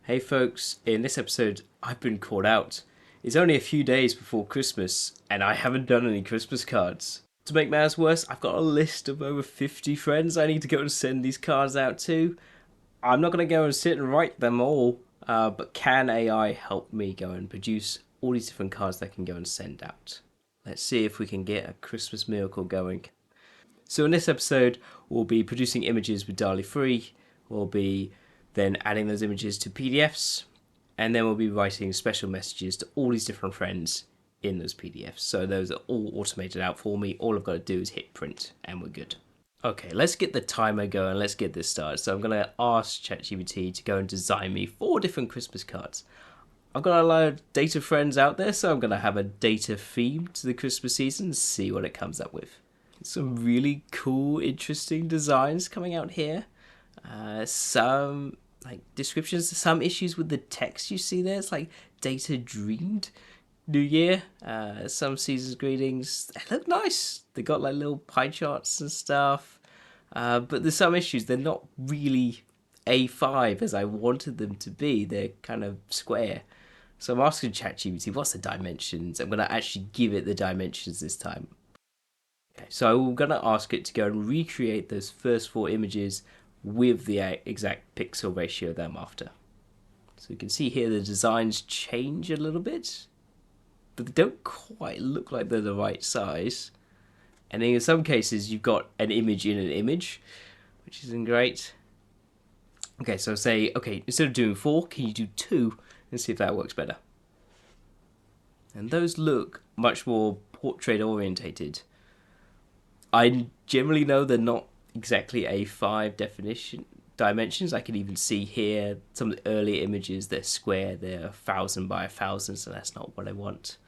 Hey folks, in this episode, I've been caught out. It's only a few days before Christmas, and I haven't done any Christmas cards. To make matters worse, I've got a list of over 50 friends I need to go and send these cards out to. I'm not going to go and sit and write them all, but can AI help me go and produce all these different cards that I can go and send out? Let's see if we can get a Christmas miracle going. So in this episode, we'll be producing images with Dalle-3. We'll be then adding those images to PDFs, and then we'll be writing special messages to all these different friends in those PDFs. So those are all automated out for me. All I've got to do is hit print, and we're good. Okay, let's get the timer going. Let's get this started. So I'm going to ask ChatGPT to go and design me 4 different Christmas cards. I've got a lot of data friends out there, so I'm going to have a data theme to the Christmas season and see what it comes up with. Some really cool, interesting designs coming out here. Some descriptions, some issues with the text you see there. It's like data dreamed New Year. Some season's greetings. They look nice. They got like little pie charts and stuff. But there's some issues. They're not really A5 as I wanted them to be. They're kind of square. So I'm asking ChatGPT, what's the dimensions? I'm going to actually give it the dimensions this time. Okay, so I'm going to ask it to go and recreate those first 4 images with the exact pixel ratio that I'm after. So you can see here the designs change a little bit, but they don't quite look like they're the right size. And in some cases, you've got an image in an image, which isn't great. Okay, so say, okay, instead of doing 4, can you do 2 and see if that works better? And those look much more portrait orientated. I generally know they're not exactly A5 dimensions. I can even see here some of the early images, they're square, they're 1,000 by 1,000, so that's not what I want.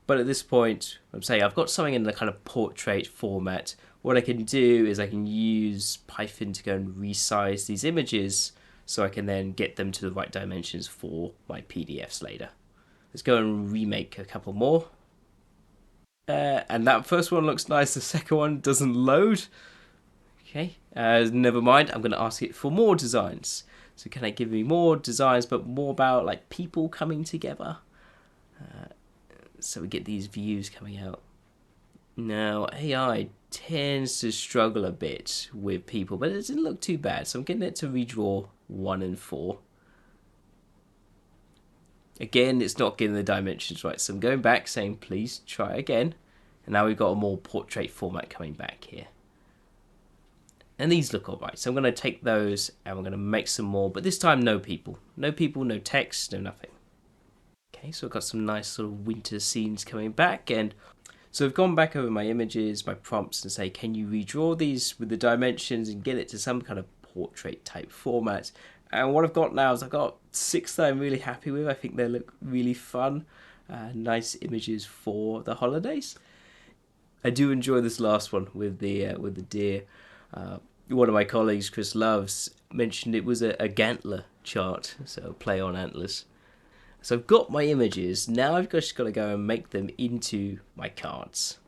But at this point, I'm saying I've got something in the kind of portrait format. What I can do is I can use Python to go and resize these images so I can then get them to the right dimensions for my PDFs later. Let's go and remake a couple more. And that first one looks nice, the second one doesn't load. Okay, never mind, I'm going to ask it for more designs. So can it give me more designs, but more about like people coming together? So we get these views coming out. Now, AI tends to struggle a bit with people, but it doesn't look too bad. So I'm getting it to redraw 1 and 4. Again, it's not getting the dimensions right. So I'm going back saying, please try again. And now we've got a more portrait format coming back here. And these look alright. So I'm going to take those and we're going to make some more. But this time, no people. No people, no text, no nothing. Okay, so I've got some nice sort of winter scenes coming back. And so I've gone back over my images, my prompts, and say, can you redraw these with the dimensions and get it to some kind of portrait type format? And what I've got now is I've got 6 that I'm really happy with. I think they look really fun. Nice images for the holidays. I do enjoy this last one with the deer. One of my colleagues, Chris Loves, mentioned it was a Gantler chart, so play on antlers. So I've got my images. Now I've just got to go and make them into my cards.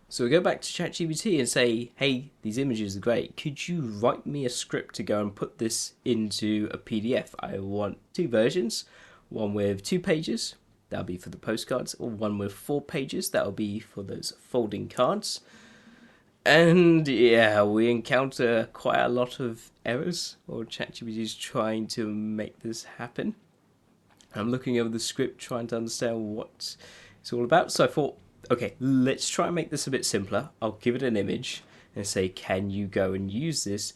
So we go back to ChatGPT and say, hey, these images are great. Could you write me a script to go and put this into a PDF? I want 2 versions. One with 2 pages. That'll be for the postcards. Or one with 4 pages. That'll be for those folding cards. And yeah, we encounter quite a lot of errors. Or ChatGPT is trying to make this happen. I'm looking over the script, trying to understand what it's all about. So I thought, okay, let's try and make this a bit simpler. I'll give it an image and say, can you go and use this,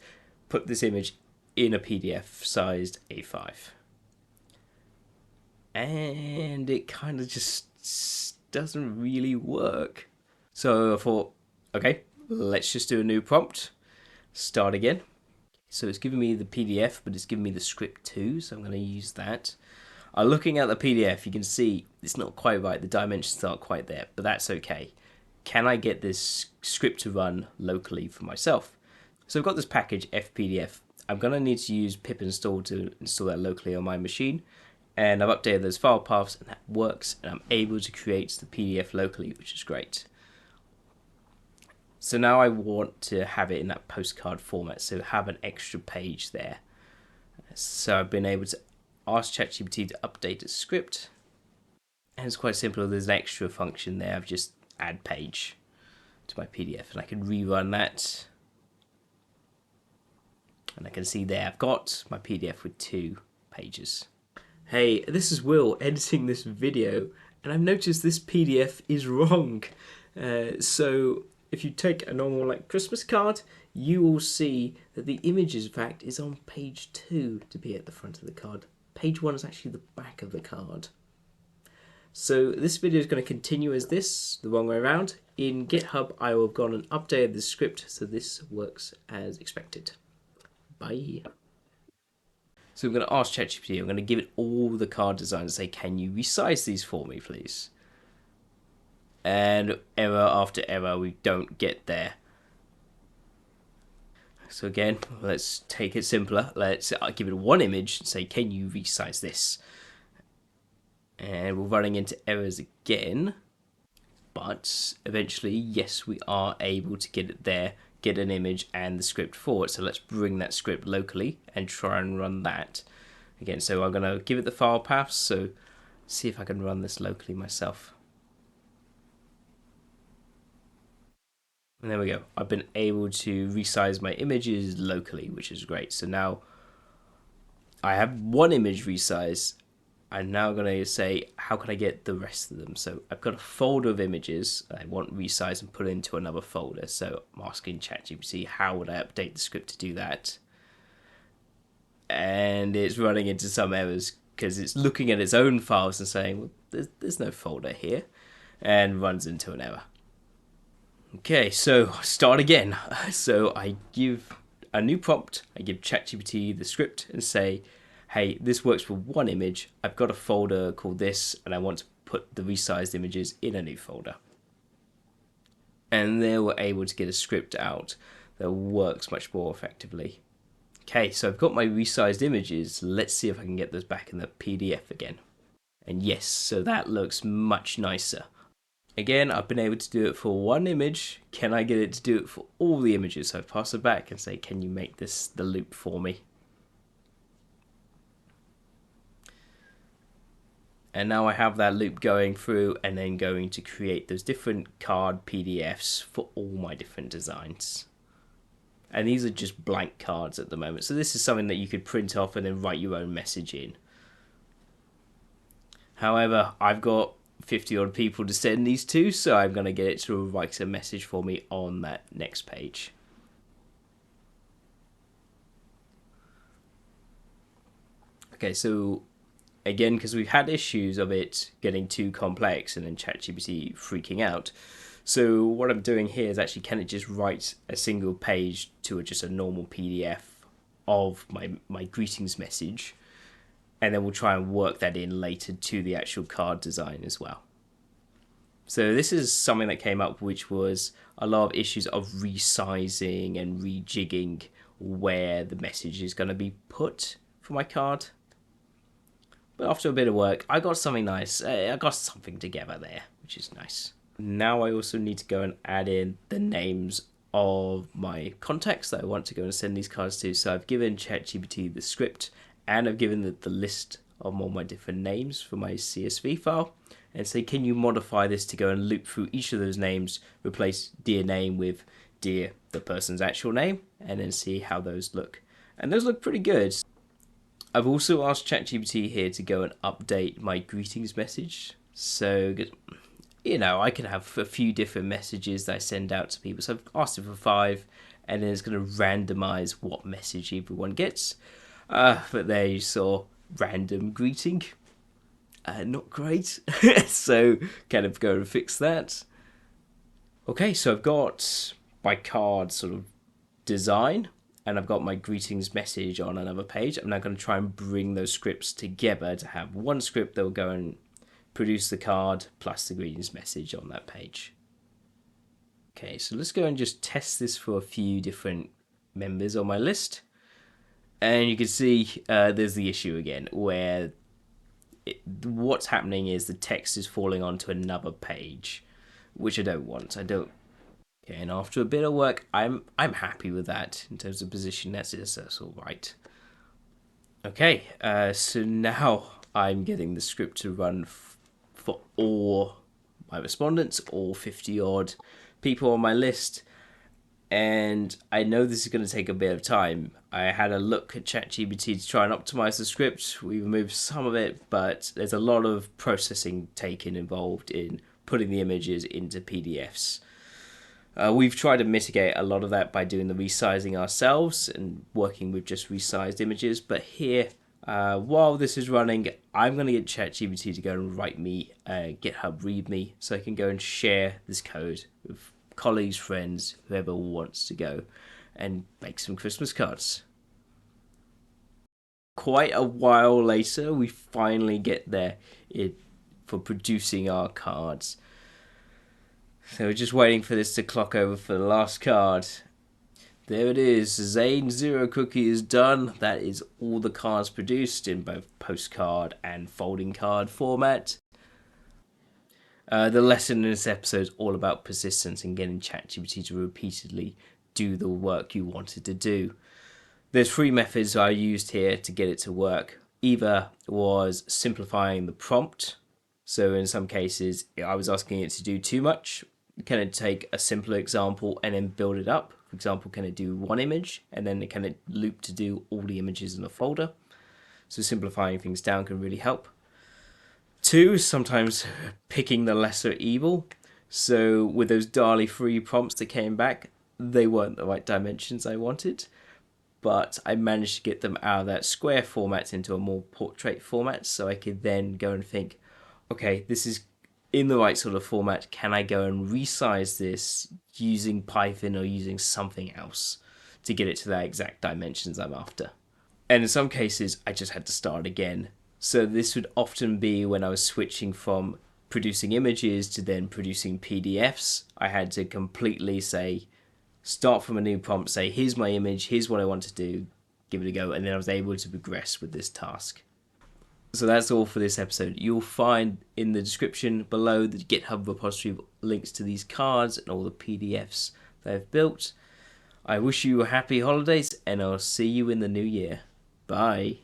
put this image in a PDF sized A5. And it kind of just doesn't really work. So I thought, okay, let's just do a new prompt. Start again. So it's giving me the PDF, but it's giving me the script too, so I'm going to use that. Looking at the PDF, you can see it's not quite right. The dimensions aren't quite there, but that's okay. Can I get this script to run locally for myself? So I've got this package, fpdf. I'm going to need to use pip install to install that locally on my machine. And I've updated those file paths, and that works. And I'm able to create the PDF locally, which is great. So now I want to have it in that postcard format, so have an extra page there. So I've been able to ask ChatGPT to update the script. And it's quite simple. There's an extra function there of just add page to my PDF, and I can rerun that. And I can see there I've got my PDF with 2 pages. Hey, this is Will editing this video, and I've noticed this PDF is wrong. So if you take a normal Christmas card, you will see that the images fact is on page 2 to be at the front of the card. Page 1 is actually the back of the card. So this video is going to continue as this, the wrong way around. In GitHub, I will have gone and updated the script so this works as expected. Bye. So I'm going to ask ChatGPT, I'm going to give it all the card designs and say, can you resize these for me, please? And error after error, we don't get there. So again, let's take it simpler. Let's give it one image and say, can you resize this? And we're running into errors again. But eventually, yes, we are able to get it there, get an image and the script for it. So let's bring that script locally and try and run that. Again, so I'm going to give it the file paths, so see if I can run this locally myself. And there we go. I've been able to resize my images locally, which is great. So now I have one image resized. I'm now going to say, how can I get the rest of them? So I've got a folder of images I want resized and put into another folder. So I'm asking ChatGPT, how would I update the script to do that? And it's running into some errors because it's looking at its own files and saying, well, there's no folder here, and runs into an error. Okay, so start again. So I give a new prompt, I give ChatGPT the script and say, hey, this works for one image. I've got a folder called this, and I want to put the resized images in a new folder. And there we're able to get a script out that works much more effectively. Okay, so I've got my resized images. Let's see if I can get those back in the PDF again. And yes, so that looks much nicer. Again, I've been able to do it for one image. Can I get it to do it for all the images? So I pass it back and say, can you make this the loop for me? And now I have that loop going through and then going to create those different card PDFs for all my different designs. And these are just blank cards at the moment. So this is something that you could print off and then write your own message in. However, I've got 50 odd people to send these to, so I'm going to get it to write a message for me on that next page. Okay, so again, because we've had issues of it getting too complex and then ChatGPT freaking out. So what I'm doing here is actually, can it just write a single page to just a normal PDF of my greetings message, and then we'll try and work that in later to the actual card design as well. So this is something that came up, which was a lot of issues of resizing and rejigging where the message is going to be put for my card. But after a bit of work, I got something nice. I got something together there, which is nice. Now I also need to go and add in the names of my contacts that I want to go and send these cards to. So I've given ChatGPT the script, and I've given the list of all my different names for my CSV file, and say, can you modify this to go and loop through each of those names, replace dear name with dear the person's actual name, and then see how those look. And those look pretty good. I've also asked ChatGPT here to go and update my greetings message. So, you know, I can have a few different messages that I send out to people. So I've asked it for 5, and then it's going to randomize what message everyone gets. But there you saw random greeting. Not great. So kind of go and fix that. Okay, so I've got my card sort of design, and I've got my greetings message on another page. I'm now going to try and bring those scripts together to have one script that will go and produce the card plus the greetings message on that page. Okay, so let's go and just test this for a few different members on my list. And you can see there's the issue again, where what's happening is the text is falling onto another page, which I don't want. I don't. Okay, and after a bit of work, I'm happy with that in terms of position. That's all right. Okay, so now I'm getting the script to run for all my respondents, all 50 odd people on my list. And I know this is going to take a bit of time. I had a look at ChatGPT to try and optimize the script. We removed some of it, but there's a lot of processing taken involved in putting the images into PDFs. We've tried to mitigate a lot of that by doing the resizing ourselves and working with just resized images. But here, while this is running, I'm going to get ChatGPT to go and write me a GitHub README so I can go and share this code with colleagues, friends, whoever wants to go and make some Christmas cards. Quite a while later, we finally get there for producing our cards. So we're just waiting for this to clock over for the last card. There it is. Zane Zero Cookie is done. That is all the cards produced in both postcard and folding card format. The lesson in this episode is all about persistence and getting ChatGPT to repeatedly do the work you wanted to do. There's three methods I used here to get it to work. Either was simplifying the prompt. So in some cases, I was asking it to do too much. Can it take a simpler example and then build it up? For example, can it do one image and then can it loop to do all the images in a folder? So simplifying things down can really help. Two, sometimes picking the lesser evil. So with those Dalle-3 prompts that came back, they weren't the right dimensions I wanted, but I managed to get them out of that square format into a more portrait format, so I could then go and think, okay, this is in the right sort of format. Can I go and resize this using Python or using something else to get it to that exact dimensions I'm after? And in some cases, I just had to start again. So this would often be when I was switching from producing images to then producing PDFs. I had to completely say, start from a new prompt, say, here's my image, here's what I want to do, give it a go, and then I was able to progress with this task. So that's all for this episode. You'll find in the description below the GitHub repository links to these cards and all the PDFs that I've built. I wish you happy holidays, and I'll see you in the new year. Bye.